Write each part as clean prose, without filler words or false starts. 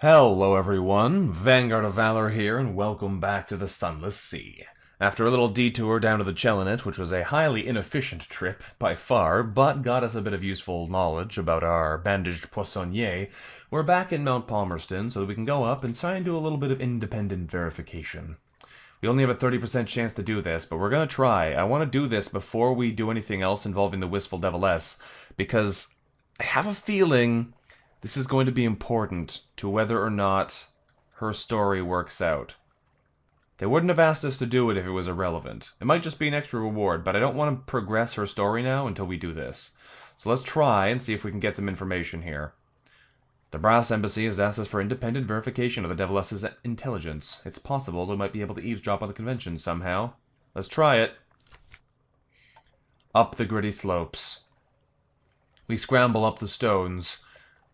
Hello everyone, VanguardOfValor here, and welcome back to the Sunless Sea. After a little detour down to the Chelinet, which was a highly inefficient trip by far, but got us a bit of useful knowledge about our bandaged poissonnier, we're back in Mount Palmerston so that we can go up and try and do a little bit of independent verification. We only have a 30% chance to do this, but we're going to try. I want to do this before we do anything else involving the Wistful Deviless, because I have a feeling this is going to be important to whether or not her story works out. They wouldn't have asked us to do it if it was irrelevant. It might just be an extra reward, but I don't want to progress her story now until we do this. So let's try and see if we can get some information here. The Brass Embassy has asked us for independent verification of the Deviless's intelligence. It's possible they might be able to eavesdrop on the convention somehow. Let's try it. Up the gritty slopes. We scramble up the stones.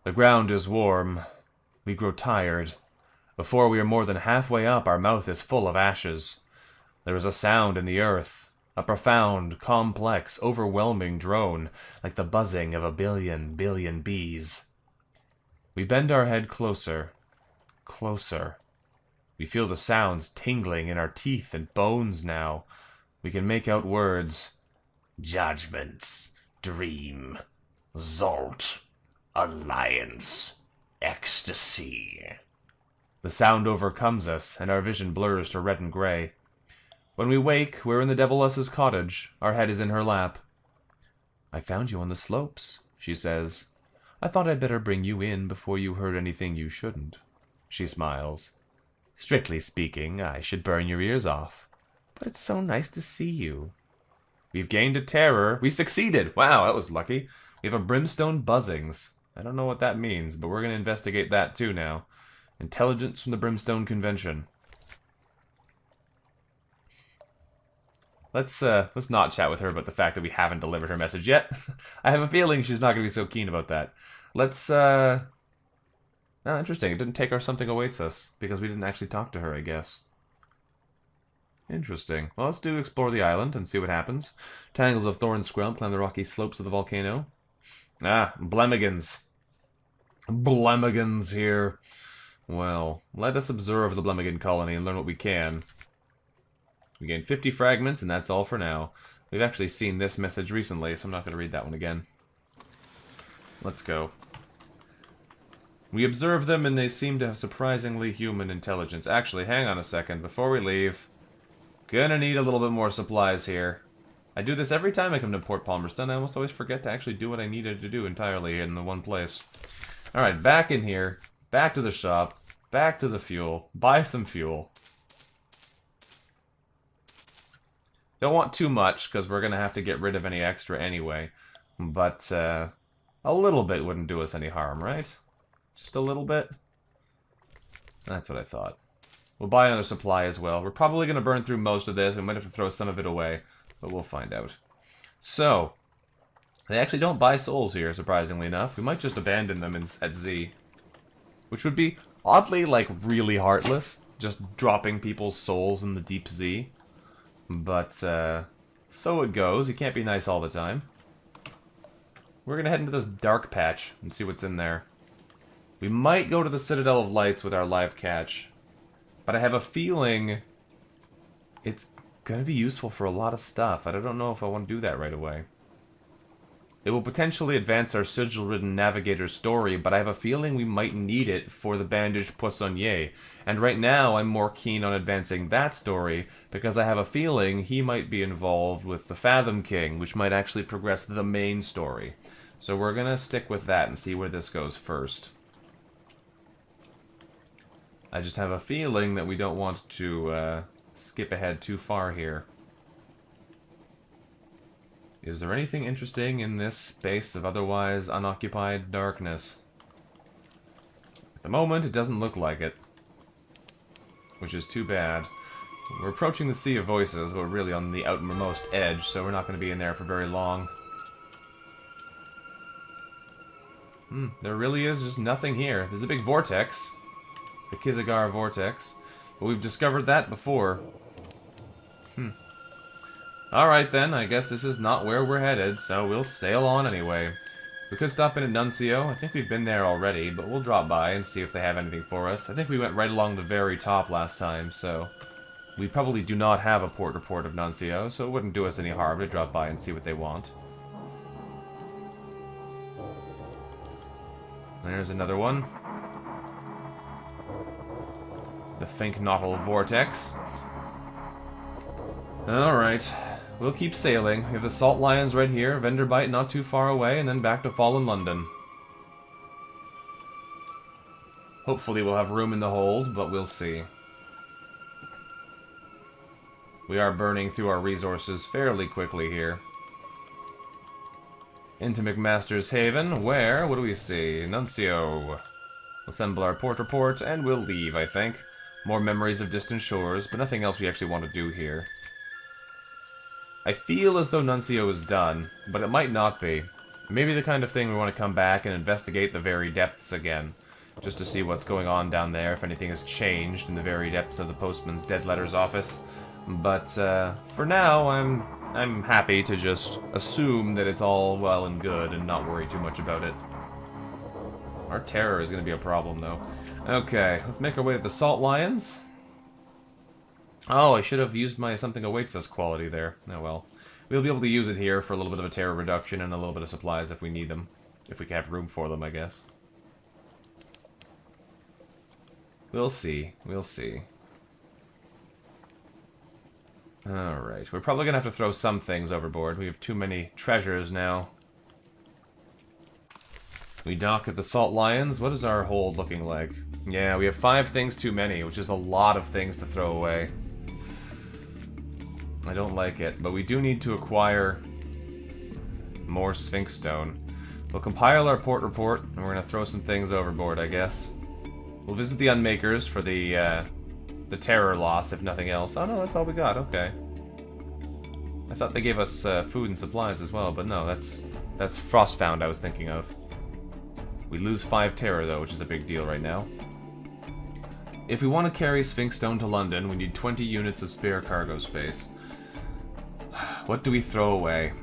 The ground is warm. We grow tired. Before we are more than halfway up, our mouth is full of ashes. There is a sound in the earth, a profound, complex, overwhelming drone, like the buzzing of a billion bees. We bend our head closer, closer. We feel the sounds tingling in our teeth and bones now. We can make out words. Judgments, dream, Zolt, alliance, ecstasy. The sound overcomes us, and our vision blurs to red and gray. When we wake, we're in the Deviless's cottage. Our head is in her lap. I found you on the slopes, she says. I thought I'd better bring you in before you heard anything you shouldn't. She smiles. Strictly speaking, I should burn your ears off. But it's so nice to see you. We've gained a terror. We succeeded! Wow, that was lucky. We have a brimstone buzzings. I don't know what that means, but we're going to investigate that too now. Intelligence from the Brimstone Convention. Let's not chat with her about the fact that we haven't delivered her message yet. I have a feeling she's not going to be so keen about that. Let's, Oh, interesting. It didn't take our something awaits us, because we didn't actually talk to her, I guess. Interesting. Well, let's explore the island and see what happens. Tangles of thorn scrub climb the rocky slopes of the volcano. Ah, Blemigans. Blemigans here. Well, let us observe the Blemigan colony and learn what we can. We gained 50 fragments, and that's all for now. We've actually seen this message recently, so I'm not going to read that one again. Let's go. We observe them, and they seem to have surprisingly human intelligence. Actually, hang on a second. Before we leave, gonna need a little bit more supplies here. I do this every time I come to Port Palmerston. I almost always forget to actually do what I needed to do entirely in the one place. Alright, back in here. Back to the shop. Back to the fuel. Buy some fuel. Don't want too much, because we're going to have to get rid of any extra anyway. But, a little bit wouldn't do us any harm, right? Just a little bit? That's what I thought. We'll buy another supply as well. We're probably going to burn through most of this. We might have to throw some of it away. But we'll find out. So, they actually don't buy souls here, surprisingly enough. We might just abandon them at Z. Which would be, oddly, like, really heartless. Just dropping people's souls in the deep Z. But, so it goes. You can't be nice all the time. We're gonna head into this dark patch and see what's in there. We might go to the Citadel of Lights with our live catch. But I have a feeling it's gonna be useful for a lot of stuff. I don't know if I want to do that right away. It will potentially advance our sigil-ridden navigator's story, but I have a feeling we might need it for the bandaged poissonnier. And right now, I'm more keen on advancing that story, because I have a feeling he might be involved with the Fathom King, which might actually progress the main story. So we're gonna stick with that and see where this goes first. I just have a feeling that we don't want to, skip ahead too far here. Is there anything interesting in this space of otherwise unoccupied darkness? At the moment, it doesn't look like it. Which is too bad. We're approaching the Sea of Voices, but we're really on the outermost edge, so we're not going to be in there for very long. There really is just nothing here. There's a big vortex. The Kizagar vortex. But we've discovered that before. Alright then, I guess this is not where we're headed, so we'll sail on anyway. We could stop in at Nuncio. I think we've been there already, but we'll drop by and see if they have anything for us. I think we went right along the very top last time, so we probably do not have a port report of Nuncio, so it wouldn't do us any harm to drop by and see what they want. There's another one. The Finknottle Vortex. Alright. We'll keep sailing. We have the Salt Lions right here, Venderbite not too far away, and then back to Fallen London. Hopefully we'll have room in the hold, but we'll see. We are burning through our resources fairly quickly here. Into McMaster's Haven, where, what do we see? Nuncio. Assemble our port report, and we'll leave, I think. More memories of distant shores, but nothing else we actually want to do here. I feel as though Nuncio is done, but it might not be. Maybe the kind of thing we want to come back and investigate the very depths again, just to see what's going on down there, if anything has changed in the very depths of the postman's dead letters office. But for now, I'm happy to just assume that it's all well and good and not worry too much about it. Our terror is going to be a problem, though. Okay, let's make our way to the Salt Lions. Oh, I should have used my Something Awaits Us quality there. Oh well. We'll be able to use it here for a little bit of a terror reduction and a little bit of supplies if we need them. If we have room for them, I guess. We'll see. We'll see. Alright, we're probably going to have to throw some things overboard. We have too many treasures now. We dock at the Salt Lions. What is our hold looking like? Yeah, we have 5 things too many, which is a lot of things to throw away. I don't like it, but we do need to acquire more Sphinx Stone. We'll compile our port report, and we're going to throw some things overboard, I guess. We'll visit the Unmakers for the terror loss, if nothing else. Oh no, that's all we got, okay. I thought they gave us food and supplies as well, but no, that's Frostfound I was thinking of. We lose 5 terror, though, which is a big deal right now. If we want to carry Sphinx Stone to London, we need 20 units of spare cargo space. What do we throw away?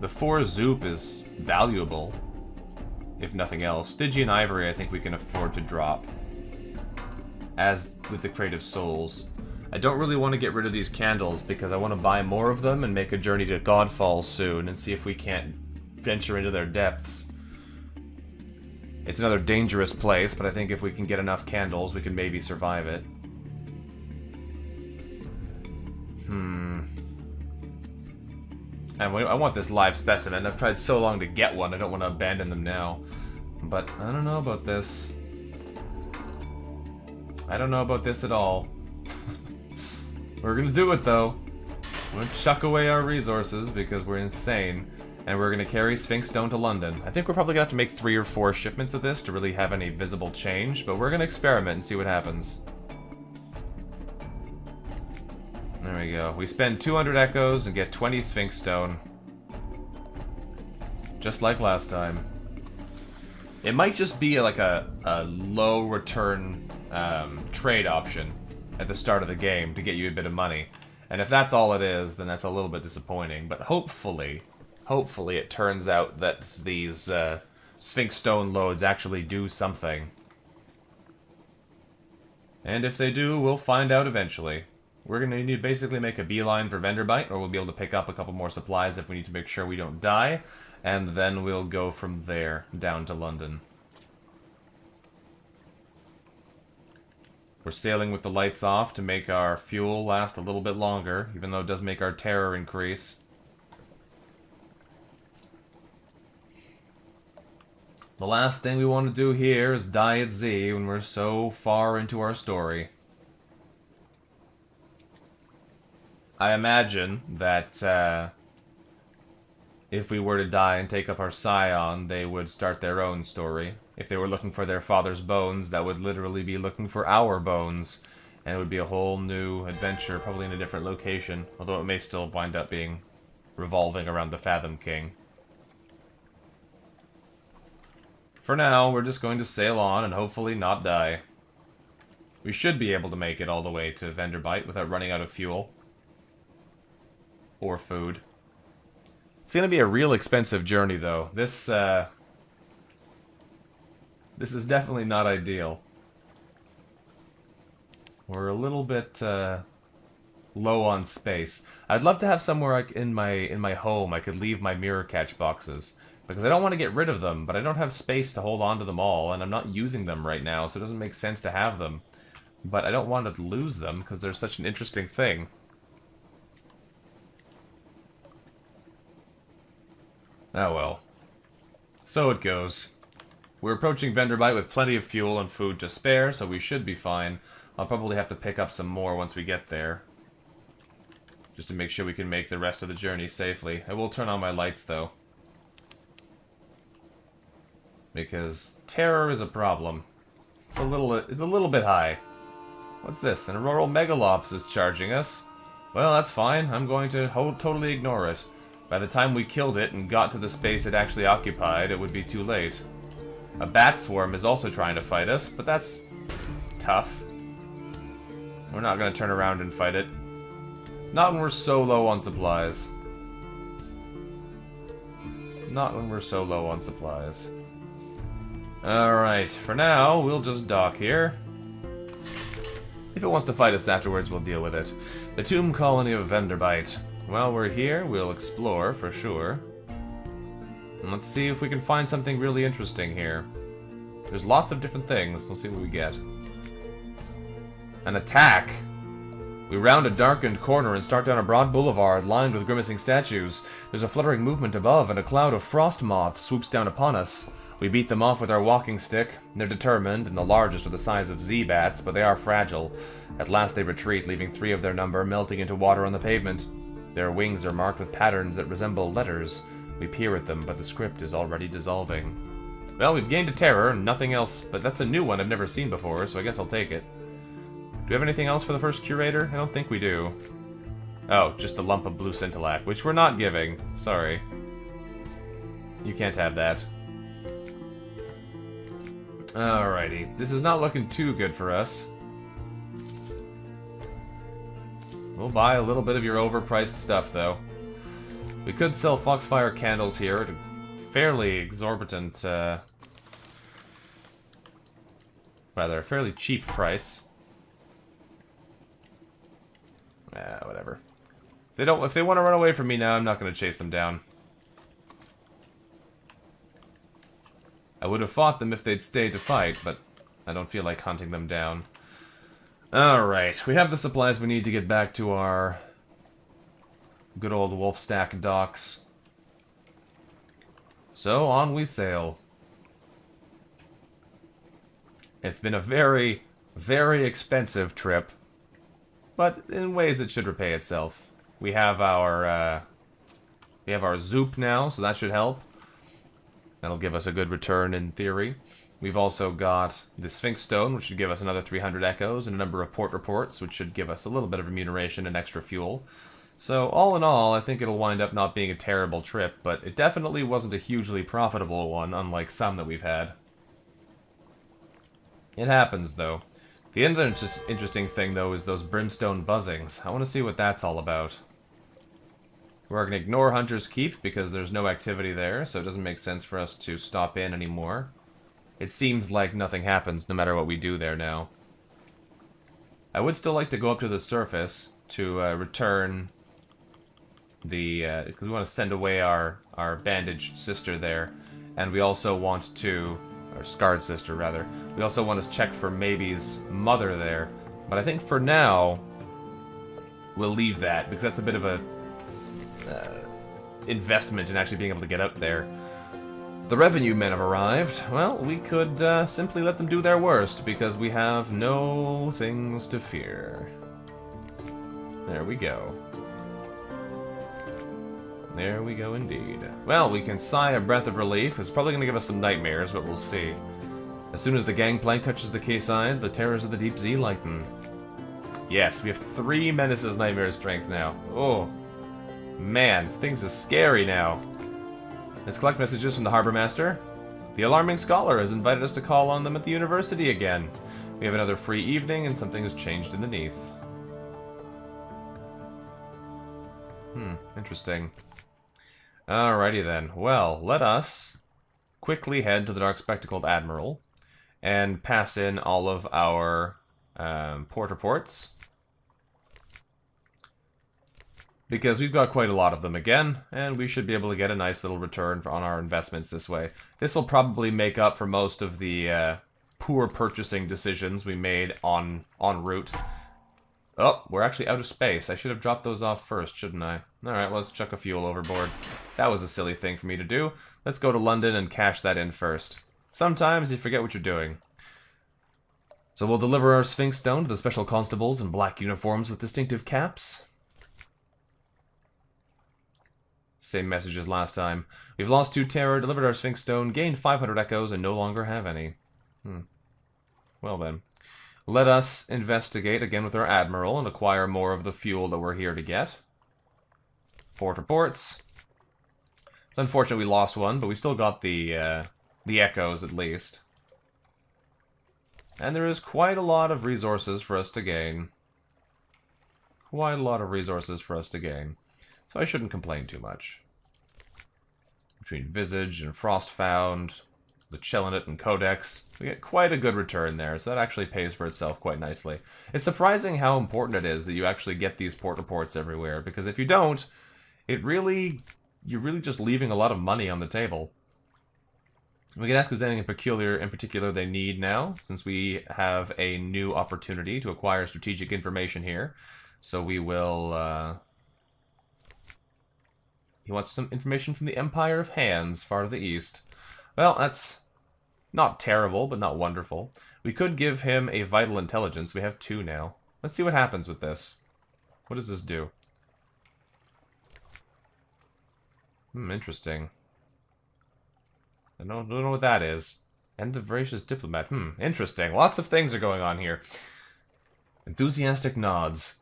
The 4 Zoop is valuable, if nothing else. Stygian Ivory I think we can afford to drop. As with the Crate of Souls. I don't really want to get rid of these candles because I want to buy more of them and make a journey to Godfall soon and see if we can't venture into their depths. It's another dangerous place, but I think if we can get enough candles, we can maybe survive it. And I want this live specimen. I've tried so long to get one, I don't want to abandon them now. But I don't know about this. I don't know about this at all. We're gonna do it, though. We're gonna chuck away our resources because we're insane. And we're gonna carry Sphinx Stone to London. I think we're probably gonna have to make 3 or 4 shipments of this to really have any visible change, but we're gonna experiment and see what happens. There we go. We spend 200 echoes and get 20 Sphinx Stone. Just like last time. It might just be like a low return trade option at the start of the game to get you a bit of money. And if that's all it is, then that's a little bit disappointing. But hopefully it turns out that these Sphinx Stone loads actually do something. And if they do, we'll find out eventually. We're going to need to basically make a beeline for Venderbite, or we'll be able to pick up a couple more supplies if we need to make sure we don't die. And then we'll go from there down to London. We're sailing with the lights off to make our fuel last a little bit longer, even though it does make our terror increase. The last thing we want to do here is die at Z when we're so far into our story. I imagine that if we were to die and take up our scion, they would start their own story. If they were looking for their father's bones, that would literally be looking for our bones. And it would be a whole new adventure, probably in a different location. Although it may still wind up being revolving around the Fathom King. For now, we're just going to sail on and hopefully not die. We should be able to make it all the way to Venderbite without running out of fuel. Or food. It's going to be a real expensive journey, though. This is definitely not ideal. We're a little bit low on space. I'd love to have somewhere in my home I could leave my mirror catch boxes, because I don't want to get rid of them, but I don't have space to hold on to them all, and I'm not using them right now, so it doesn't make sense to have them. But I don't want to lose them, because they're such an interesting thing. Oh well. So it goes. We're approaching Vanguard with plenty of fuel and food to spare, so we should be fine. I'll probably have to pick up some more once we get there, just to make sure we can make the rest of the journey safely. I will turn on my lights, though, because terror is a problem. It's a little bit high. What's this? An Auroral Megalops is charging us. Well, that's fine. I'm going to totally ignore it. By the time we killed it and got to the space it actually occupied, it would be too late. A bat swarm is also trying to fight us, but that's tough. We're not going to turn around and fight it. Not when we're so low on supplies. Not when we're so low on supplies. Alright, for now, we'll just dock here. If it wants to fight us afterwards, we'll deal with it. The tomb colony of Vanguard. While we're here, we'll explore, for sure. And let's see if we can find something really interesting here. There's lots of different things. We'll see what we get. An attack! We round a darkened corner and start down a broad boulevard lined with grimacing statues. There's a fluttering movement above, and a cloud of frost moths swoops down upon us. We beat them off with our walking stick. They're determined, and the largest are the size of Z-bats, but they are fragile. At last they retreat, leaving 3 of their number melting into water on the pavement. Their wings are marked with patterns that resemble letters. We peer at them, but the script is already dissolving. Well, we've gained a terror, and nothing else, but that's a new one I've never seen before, so I guess I'll take it. Do we have anything else for the first curator? I don't think we do. Oh, just the lump of blue scintillac, which we're not giving. Sorry. You can't have that. Alrighty. This is not looking too good for us. We'll buy a little bit of your overpriced stuff, though. We could sell Foxfire candles here at a fairly exorbitant, rather, a fairly cheap price. Whatever. If they want to run away from me now, I'm not going to chase them down. I would have fought them if they'd stayed to fight, but I don't feel like hunting them down. Alright, we have the supplies we need to get back to our good old Wolfstack docks. So, on we sail. It's been a very, very expensive trip, but in ways it should repay itself. We have our Zoop now, so that should help. That'll give us a good return in theory. We've also got the Sphinx Stone, which should give us another 300 echoes, and a number of port reports, which should give us a little bit of remuneration and extra fuel. So, all in all, I think it'll wind up not being a terrible trip, but it definitely wasn't a hugely profitable one, unlike some that we've had. It happens, though. The other interesting thing, though, is those brimstone buzzings. I want to see what that's all about. We're going to ignore Hunter's Keep, because there's no activity there, so it doesn't make sense for us to stop in anymore. It seems like nothing happens, no matter what we do there now. I would still like to go up to the surface to return the... because we want to send away our bandaged sister there, and we also want to... or scarred sister, rather. We also want to check for Maybe's mother there, but I think for now, we'll leave that, because that's a bit of a investment in actually being able to get out there. The revenue men have arrived. Well, we could simply let them do their worst, because we have no things to fear. There we go. There we go indeed. Well, we can sigh a breath of relief. It's probably going to give us some nightmares, but we'll see. As soon as the Gangplank touches the quayside, the terrors of the deep sea lighten. Yes, we have 3 Menace's Nightmare strength now. Oh, man, things are scary now. Let's collect messages from the Harbor Master. The Alarming Scholar has invited us to call on them at the university again. We have another free evening, and something has changed in the Neath. Interesting. Alrighty then. Well, let us quickly head to the Dark Spectacled Admiral and pass in all of our port reports. Because we've got quite a lot of them again, and we should be able to get a nice little return on our investments this way. This will probably make up for most of the poor purchasing decisions we made en route. Oh, we're actually out of space. I should have dropped those off first, shouldn't I? Alright, let's chuck a fuel overboard. That was a silly thing for me to do. Let's go to London and cash that in first. Sometimes you forget what you're doing. So we'll deliver our Sphinx Stone to the special constables in black uniforms with distinctive caps. Same message as last time. We've lost 2 terror, delivered our Sphinx Stone, gained 500 echoes, and no longer have any. Well then. Let us investigate again with our Admiral and acquire more of the fuel that we're here to get. Port reports. It's unfortunate we lost one, but we still got the echoes at least. And there is quite a lot of resources for us to gain. Quite a lot of resources for us to gain. So I shouldn't complain too much. Between Visage and Frostfound, the Chelinet and Codex, we get quite a good return there, so that actually pays for itself quite nicely. It's surprising how important it is that you actually get these port reports everywhere, because if you don't, you're really just leaving a lot of money on the table. We can ask if there's anything in particular they need now, since we have a new opportunity to acquire strategic information here. So we will... He wants some information from the Empire of Hands, far to the east. Well, that's not terrible, but not wonderful. We could give him a vital intelligence. We have 2 now. Let's see what happens with this. What does this do? Interesting. I don't know what that is. End of Voracious Diplomat. Interesting. Lots of things are going on here. Enthusiastic nods.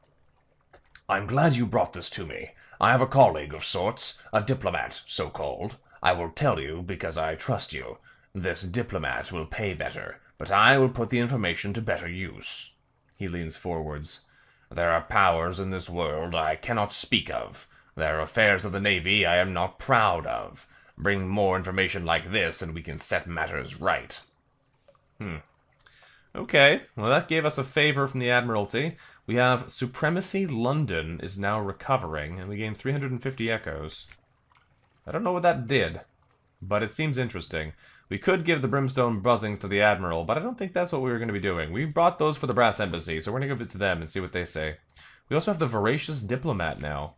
I'm glad you brought this to me. I have a colleague of sorts, a diplomat, so-called. I will tell you because I trust you. This diplomat will pay better, but I will put the information to better use. He leans forwards. There are powers in this world I cannot speak of. There are affairs of the Navy I am not proud of. Bring more information like this and we can set matters right. Okay, well that gave us a favor from the Admiralty. We have Supremacy London is now recovering, and we gained 350 echoes. I don't know what that did, but it seems interesting. We could give the Brimstone Buzzings to the Admiral, but I don't think that's what we were going to be doing. We brought those for the Brass Embassy, so we're going to give it to them and see what they say. We also have the Voracious Diplomat now.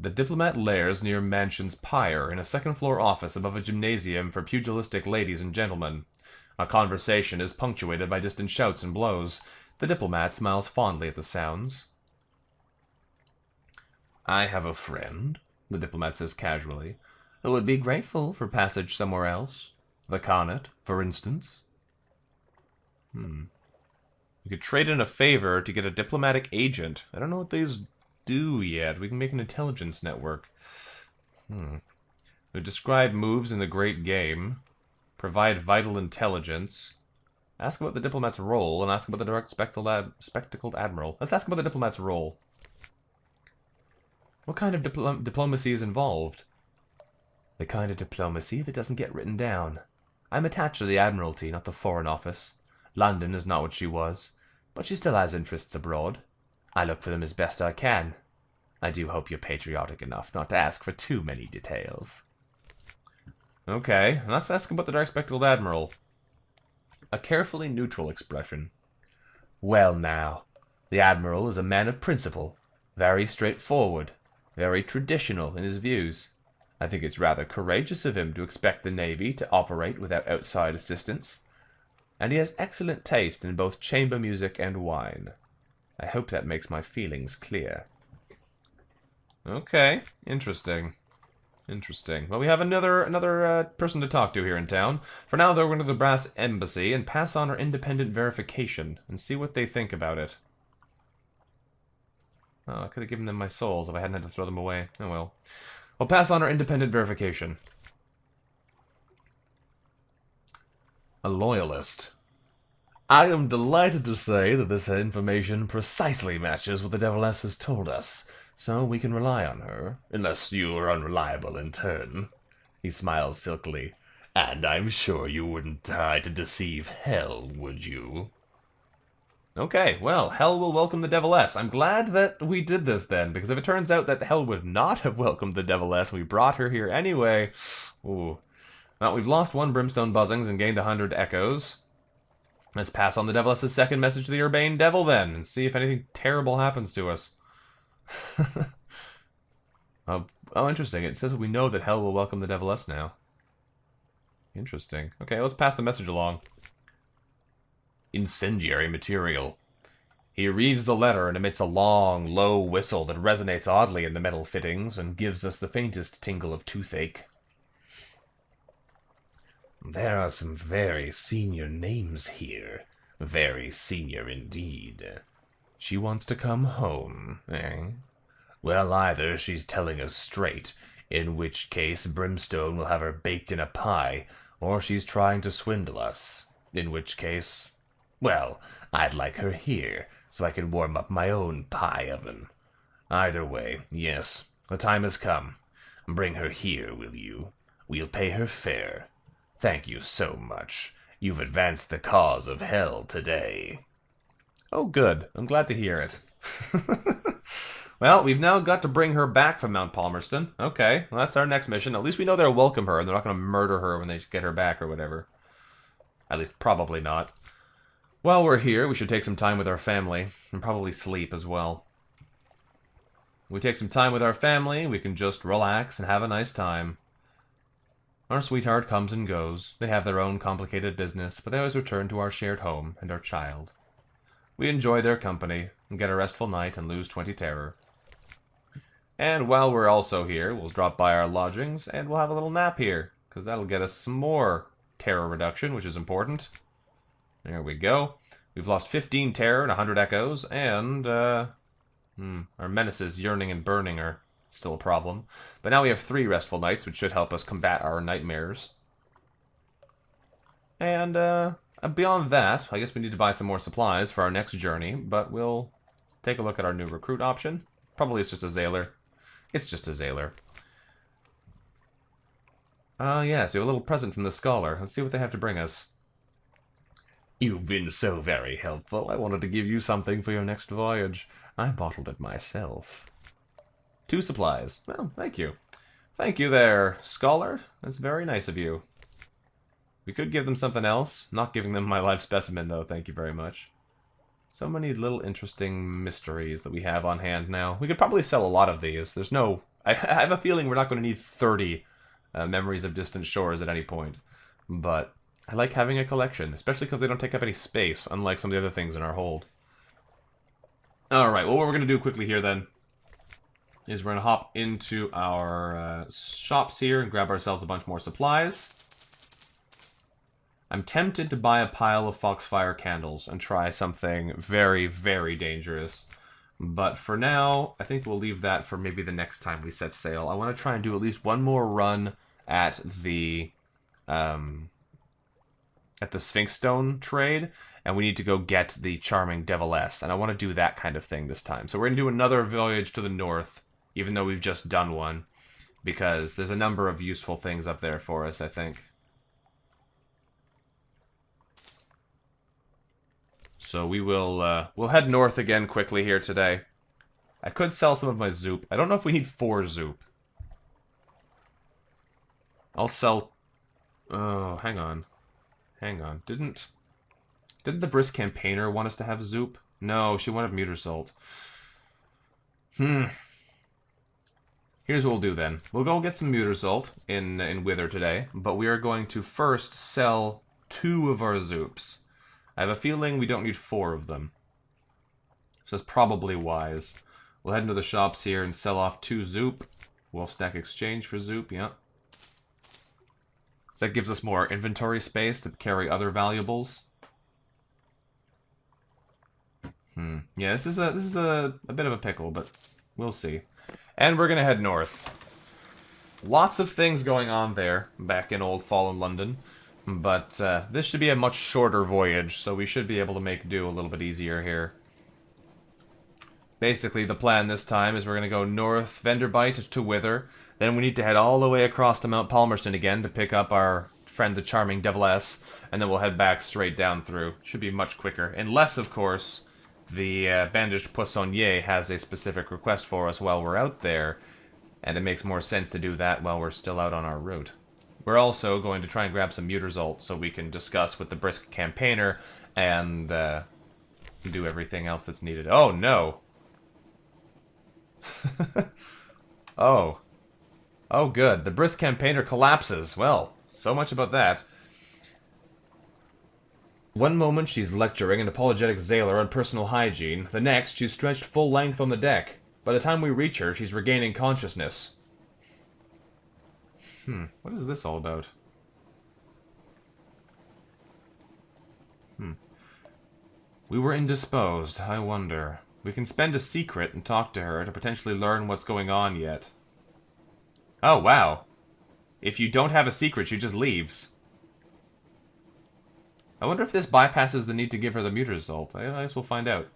The Diplomat lairs near Mansion's Pyre, in a second-floor office above a gymnasium for pugilistic ladies and gentlemen. Our conversation is punctuated by distant shouts and blows. The Diplomat smiles fondly at the sounds. I have a friend, the Diplomat says casually, who would be grateful for passage somewhere else. The Carnet, for instance. We could trade in a favor to get a diplomatic agent. I don't know what these do yet. We can make an intelligence network. We describe moves in the Great Game. Provide vital intelligence. Ask about the Diplomat's role, and ask about the Dark Spectacled Admiral. Let's ask about the Diplomat's role. What kind of diplomacy is involved? The kind of diplomacy that doesn't get written down. I'm attached to the Admiralty, not the Foreign Office. London is not what she was, but she still has interests abroad. I look for them as best I can. I do hope you're patriotic enough not to ask for too many details. Okay, let's ask about the Dark Spectacled Admiral. A carefully neutral expression. Well now, the Admiral is a man of principle, very straightforward, very traditional in his views. I think it's rather courageous of him to expect the Navy to operate without outside assistance. And he has excellent taste in both chamber music and wine. I hope that makes my feelings clear. Okay, interesting. Interesting. Well, we have another person to talk to here in town. For now, though, we're going to the Brass Embassy and pass on our independent verification and see what they think about it. Oh, I could have given them my souls if I hadn't had to throw them away. Oh well. We'll pass on our independent verification. A loyalist. I am delighted to say that this information precisely matches what the Deviless has told us. so we can rely on her, unless you are unreliable in turn. He smiled silkily. And I'm sure you wouldn't try to deceive Hell, would you? Okay, well, Hell will welcome the Deviless. I'm glad that we did this then, because if it turns out that Hell would not have welcomed the Deviless, we brought her here anyway. Ooh. Well, we've lost 1 Brimstone Buzzings and gained 100 Echoes. Let's pass on the Deviless's second message to the Urbane Devil then, and see if anything terrible happens to us. Oh, interesting. It says we know that Hell will welcome the Deviless now. Interesting. Okay, let's pass the message along. Incendiary material. He reads the letter and emits a long, low whistle that resonates oddly in the metal fittings and gives us the faintest tingle of toothache. There are some very senior names here. Very senior indeed. She wants to come home, eh? Well, either she's telling us straight, in which case Brimstone will have her baked in a pie, or she's trying to swindle us, in which case, well, I'd like her here, so I can warm up my own pie oven. Either way, yes, the time has come. Bring her here, will you? We'll pay her fair. Thank you so much. You've advanced the cause of Hell today. Oh, good. I'm glad to hear it. Well, we've now got to bring her back from Mount Palmerston. Okay, well, that's our next mission. At least we know they'll welcome her, and they're not going to murder her when they get her back or whatever. At least, probably not. While we're here, we should take some time with our family, and probably sleep as well. We take some time with our family, we can just relax and have a nice time. Our sweetheart comes and goes. They have their own complicated business, but they always return to our shared home and our child. We enjoy their company, and get a restful night and lose 20 terror. And while we're also here, we'll drop by our lodgings, and we'll have a little nap here, because that'll get us some more terror reduction, which is important. There we go. We've lost 15 terror and 100 echoes, and our menaces, yearning and burning, are still a problem. But now we have 3 restful nights, which should help us combat our nightmares. And beyond that, I guess we need to buy some more supplies for our next journey, but we'll take a look at our new recruit option. Probably it's just a Zailer. It's just a Zailer. Yes, we have a little present from the Scholar. Let's see what they have to bring us. You've been so very helpful. I wanted to give you something for your next voyage. I bottled it myself. 2 supplies. Well, thank you. Thank you there, Scholar. That's very nice of you. We could give them something else. Not giving them my live specimen, though. Thank you very much. So many little interesting mysteries that we have on hand now. We could probably sell a lot of these. There's no... I have a feeling we're not going to need 30 Memories of Distant Shores at any point. But I like having a collection, especially because they don't take up any space, unlike some of the other things in our hold. Alright, well, what we're going to do quickly here, then, is we're going to hop into our shops here and grab ourselves a bunch more supplies. I'm tempted to buy a pile of Foxfire candles and try something very, very dangerous. But for now, I think we'll leave that for maybe the next time we set sail. I want to try and do at least one more run at the Sphinx Stone trade, and we need to go get the Charming Deviless, and I want to do that kind of thing this time. So we're going to do another voyage to the north, even though we've just done one, because there's a number of useful things up there for us, I think. So we will, we'll head north again quickly here today. I could sell some of my Zoop. I don't know if we need 4 Zoop. I'll sell... Oh, hang on. Hang on. Didn't the Brisk Campaigner want us to have Zoop? No, she wanted Muttersolt. Here's what we'll do then. We'll go get some Muttersolt in Wither today, but we are going to first sell 2 of our Zoops. I have a feeling we don't need 4 of them. So it's probably wise. We'll head into the shops here and sell off 2 Zoop. Wolfstack exchange for Zoop, yeah. So that gives us more inventory space to carry other valuables. Yeah, this is a bit of a pickle, but we'll see. And we're gonna head north. Lots of things going on there, back in old fallen London. But this should be a much shorter voyage, so we should be able to make do a little bit easier here. basically the plan this time is we're going to go north Venderbite to Wither. Then we need to head all the way across to Mount Palmerston again to pick up our friend the charming Deviless. And then we'll head back straight down through. Should be much quicker. Unless, of course, the bandaged poissonnier has a specific request for us while we're out there. And it makes more sense to do that while we're still out on our route. We're also going to try and grab some Mutterzolt so we can discuss with the brisk campaigner and do everything else that's needed. Oh, no. Oh. Oh, good. The brisk campaigner collapses. Well, so much about that. One moment she's lecturing an apologetic sailor on personal hygiene. The next, she's stretched full length on the deck. By the time we reach her, she's regaining consciousness. What is this all about? We were indisposed, I wonder. We can spend a secret and talk to her to potentially learn what's going on yet. Oh, wow. If you don't have a secret, she just leaves. I wonder if this bypasses the need to give her the Mutterzolt. I guess we'll find out.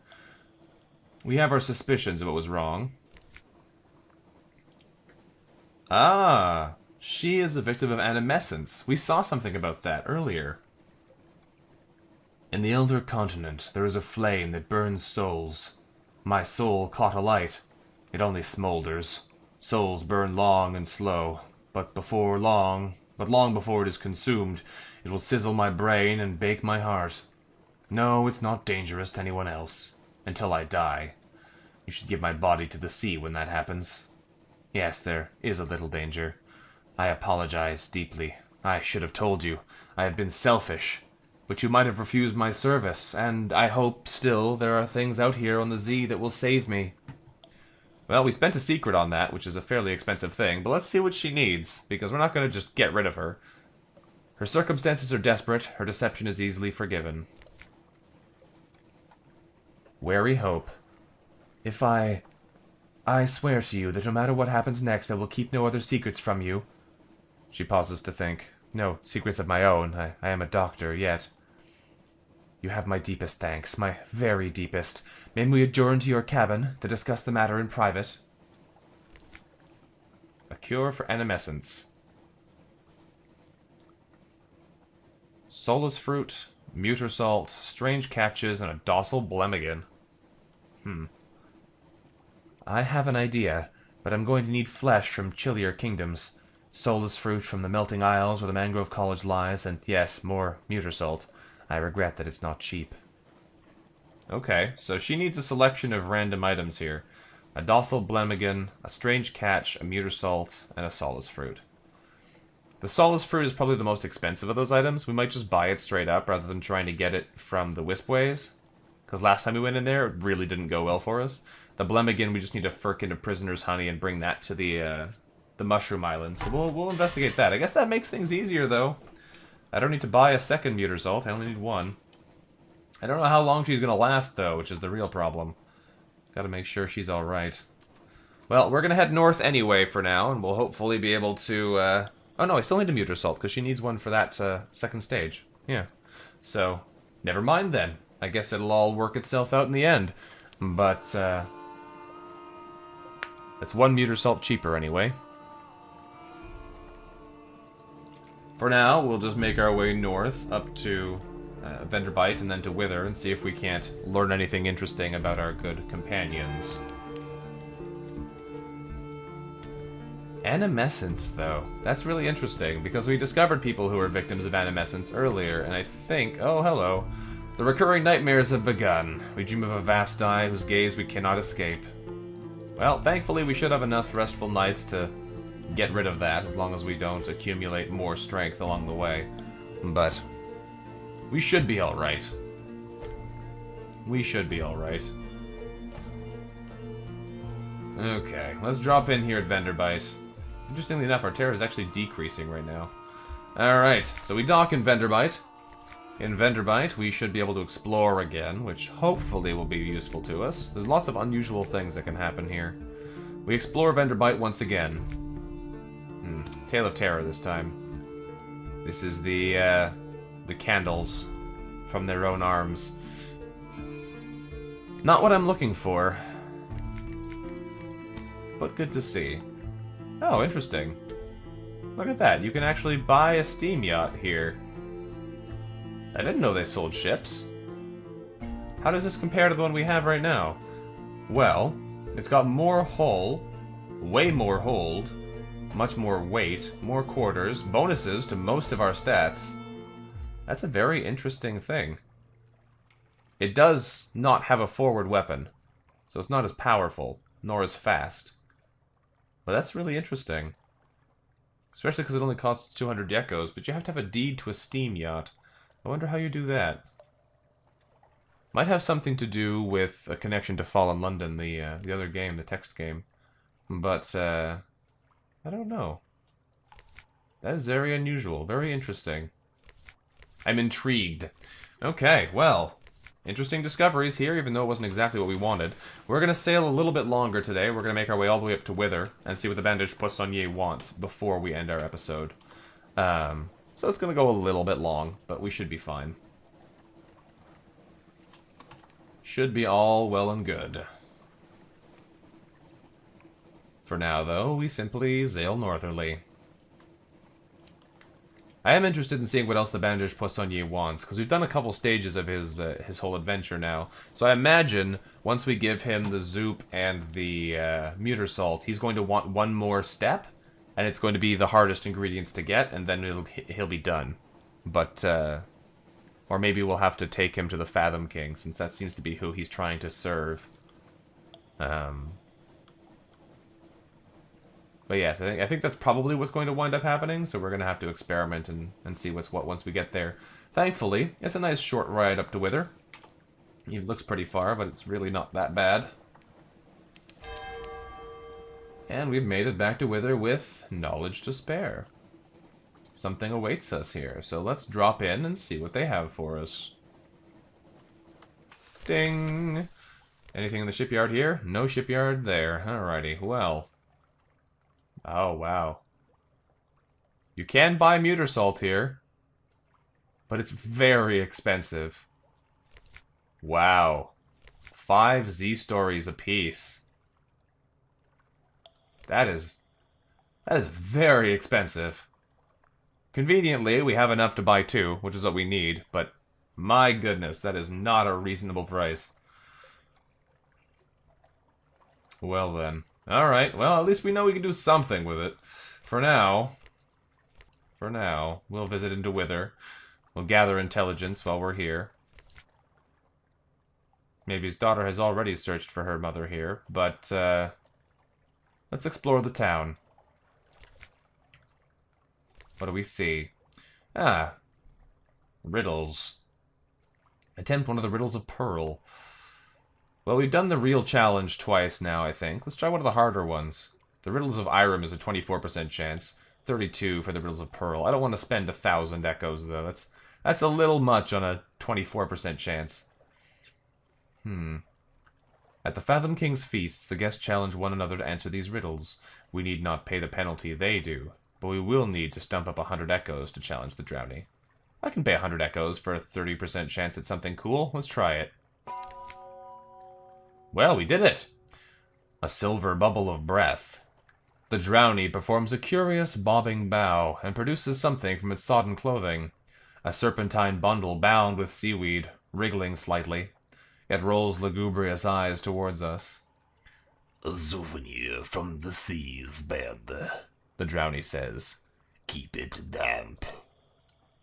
We have our suspicions of what was wrong. Ah, she is a victim of Animescence. We saw something about that earlier. In the Elder Continent, there is a flame that burns souls. My soul caught alight. It only smolders. Souls burn long and slow, but long before it is consumed, it will sizzle my brain and bake my heart. No, it's not dangerous to anyone else. Until I die. You should give my body to the sea when that happens. Yes, there is a little danger. I apologize deeply. I should have told you. I have been selfish. But you might have refused my service, and I hope still there are things out here on the Z that will save me. Well, we spent a secret on that, which is a fairly expensive thing, but let's see what she needs, because we're not going to just get rid of her. Her circumstances are desperate, her deception is easily forgiven. Wary hope. If I swear to you that no matter what happens next, I will keep no other secrets from you. She pauses to think. No secrets of my own. I am a doctor, yet. You have my deepest thanks, my very deepest. May we adjourn to your cabin to discuss the matter in private? A cure for Animescence. Soulless fruit, Mutterzolt, strange catches, and a docile Blemigan. I have an idea, but I'm going to need flesh from chillier kingdoms. Soulless fruit from the melting isles where the Mangrove College lies, and yes, more Mutterzolt. I regret that it's not cheap. Okay, so she needs a selection of random items here. A docile Blemigan, a strange catch, a Mutterzolt, and a soulless fruit. The soulless fruit is probably the most expensive of those items. We might just buy it straight up rather than trying to get it from the Wispways. Because last time we went in there, it really didn't go well for us. The Blemigan, we just need to furk into prisoner's honey and bring that to the Mushroom Island. So we'll investigate that. I guess that makes things easier, though. I don't need to buy a second Mutterzolt. I only need one. I don't know how long she's going to last, though, which is the real problem. Got to make sure she's alright. Well, we're going to head north anyway for now, and we'll hopefully be able to... Oh, no, I still need a Mutterzolt, because she needs one for that second stage. Yeah. So, never mind then. I guess it'll all work itself out in the end. But, it's one Mutterzolt cheaper anyway. For now, we'll just make our way north up to Venderbite and then to Wither and see if we can't learn anything interesting about our good companions. Animescence, though. That's really interesting, because we discovered people who were victims of Animescence earlier, and I think... Oh, hello. The recurring nightmares have begun. We dream of a vast eye whose gaze we cannot escape. Well, thankfully we should have enough restful nights to get rid of that, as long as we don't accumulate more strength along the way. But we should be alright. We should be alright. Okay, let's drop in here at Venderbite. Interestingly enough, our terror is actually decreasing right now. Alright, so we dock in Venderbite. In Venderbite, we should be able to explore again, which hopefully will be useful to us. There's lots of unusual things that can happen here. We explore Venderbite once again. Tale of Terror this time. This is the candles from their own arms. Not what I'm looking for. but good to see. Oh, interesting. Look at that, you can actually buy a steam yacht here. I didn't know they sold ships. How does this compare to the one we have right now? Well, it's got more hull, way more hold, much more weight, more quarters, bonuses to most of our stats. That's a very interesting thing. It does not have a forward weapon, so it's not as powerful, nor as fast. But that's really interesting. Especially because it only costs 200 geckos, but you have to have a deed to a steam yacht. I wonder how you do that. Might have something to do with a connection to Fallen London, the other game, the text game. But, I don't know. That is very unusual, very interesting. I'm intrigued. Okay, well, interesting discoveries here, even though it wasn't exactly what we wanted. We're going to sail a little bit longer today. We're going to make our way all the way up to Wither and see what the Bandaged Poissonnier wants before we end our episode. So it's going to go a little bit long, but we should be fine. Should be all well and good. For now, though, we simply sail northerly. I am interested in seeing what else the Bandaged Poissonnier wants, because we've done a couple stages of his whole adventure now. So I imagine, once we give him the Zoop and the Muter Salt, he's going to want one more step, and it's going to be the hardest ingredients to get, and then he'll be done. But, or maybe we'll have to take him to the Fathom King, since that seems to be who he's trying to serve. But yes, I think that's probably what's going to wind up happening, so we're going to have to experiment and see what's what once we get there. Thankfully, it's a nice short ride up to Wither. It looks pretty far, but it's really not that bad. And we've made it back to Wither with knowledge to spare. Something awaits us here, so let's drop in and see what they have for us. Ding! Anything in the shipyard here? No shipyard there. Alrighty, well... Oh, wow. You can buy Muter Salt here, but it's very expensive. Wow. 5 Z-stories apiece. That is very expensive. Conveniently, we have enough to buy 2, which is what we need, but my goodness, that is not a reasonable price. Well then. Alright, well, at least we know we can do something with it. For now, we'll visit into Wither. We'll gather intelligence while we're here. Maybe his daughter has already searched for her mother here, but, let's explore the town. What do we see? Ah, riddles. Attempt one of the riddles of Pearl. Well, we've done the real challenge twice now, I think. Let's try one of the harder ones. The Riddles of Irem is a 24% chance. 32 for the Riddles of Pearl. I don't want to spend 1,000 echoes, though. That's a little much on a 24% chance. At the Fathom King's feasts, the guests challenge one another to answer these riddles. We need not pay the penalty they do, but we will need to stump up 100 echoes to challenge the Drowny. I can pay 100 echoes for a 30% chance at something cool. Let's try it. Well, we did it! A silver bubble of breath. The Drowny performs a curious bobbing bow and produces something from its sodden clothing. A serpentine bundle bound with seaweed, wriggling slightly. It rolls lugubrious eyes towards us. A souvenir from the sea's bed, the Drowny says. Keep it damp.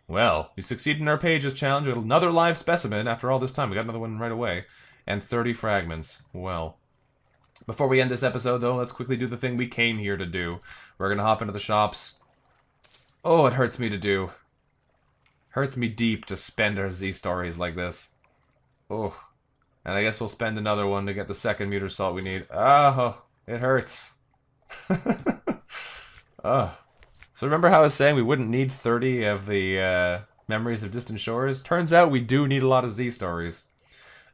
Well, we succeeded in our pages challenge with another live specimen after all this time. We got another one right away. And 30 fragments. Well. Before we end this episode, though, let's quickly do the thing we came here to do. We're gonna hop into the shops. Oh, it hurts me to do. Hurts me deep to spend our Z-stories like this. Oh. And I guess we'll spend another one to get the second Muter Salt we need. Oh, it hurts. Oh. So remember how I was saying we wouldn't need 30 of the Memories of Distant Shores? Turns out we do need a lot of Z-stories.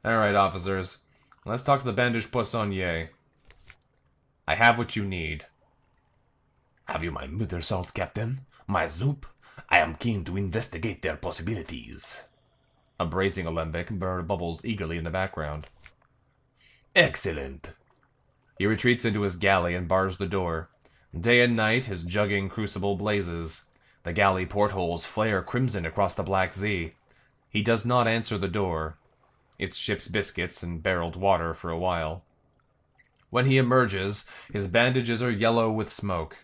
Alright, officers. Let's talk to the Bandaged Poissonnier. I have what you need. Have you my Muter Salt, Captain? My Zoop? I am keen to investigate their possibilities. A bracing alembic bubbles eagerly in the background. Excellent. He retreats into his galley and bars the door. Day and night his jugging crucible blazes. The galley portholes flare crimson across the Black Sea. He does not answer the door. It's ship's biscuits and barreled water for a while. When he emerges, his bandages are yellow with smoke.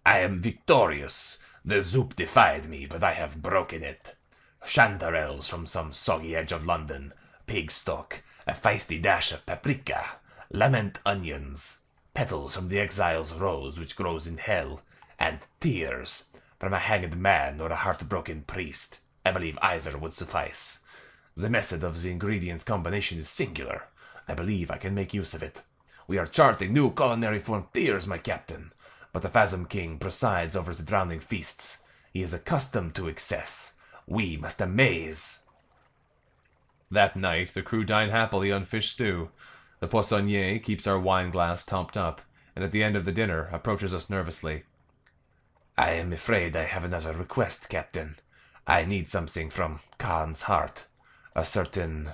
I am victorious. The Zoop defied me, but I have broken it. Chanterelles from some soggy edge of London, pig stock, a feisty dash of paprika, lament onions, petals from the exile's rose which grows in hell, and tears from a hanged man or a heartbroken priest. I believe either would suffice. The method of the ingredients combination is singular. I believe I can make use of it. We are charting new culinary frontiers, my captain. But the Phasm King presides over the drowning feasts. He is accustomed to excess. We must amaze. That night, the crew dine happily on fish stew. The poissonnier keeps our wine glass topped up, and at the end of the dinner approaches us nervously. I am afraid I have another request, Captain. I need something from Khan's heart. A certain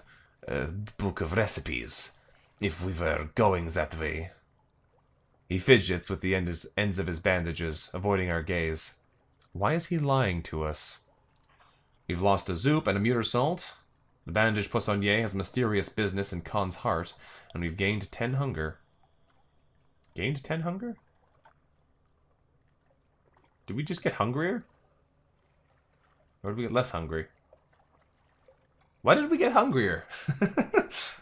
book of recipes. If we were going that way. He fidgets with the ends of his bandages, avoiding our gaze. Why is he lying to us? We've lost a Zoop and a Muttersalt. The bandaged poissonnier has mysterious business in Khan's heart, and we've gained 10 hunger. Gained 10 hunger? Did we just get hungrier? Or did we get less hungry? Why did we get hungrier?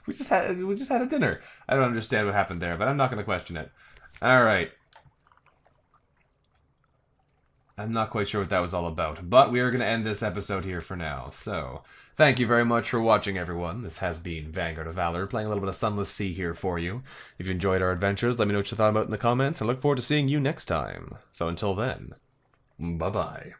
we just had a dinner. I don't understand what happened there, but I'm not going to question it. Alright. I'm not quite sure what that was all about, but we are going to end this episode here for now. So, thank you very much for watching, everyone. This has been Vanguard of Valor, playing a little bit of Sunless Sea here for you. If you enjoyed our adventures, let me know what you thought about in the comments, and look forward to seeing you next time. So until then, bye-bye.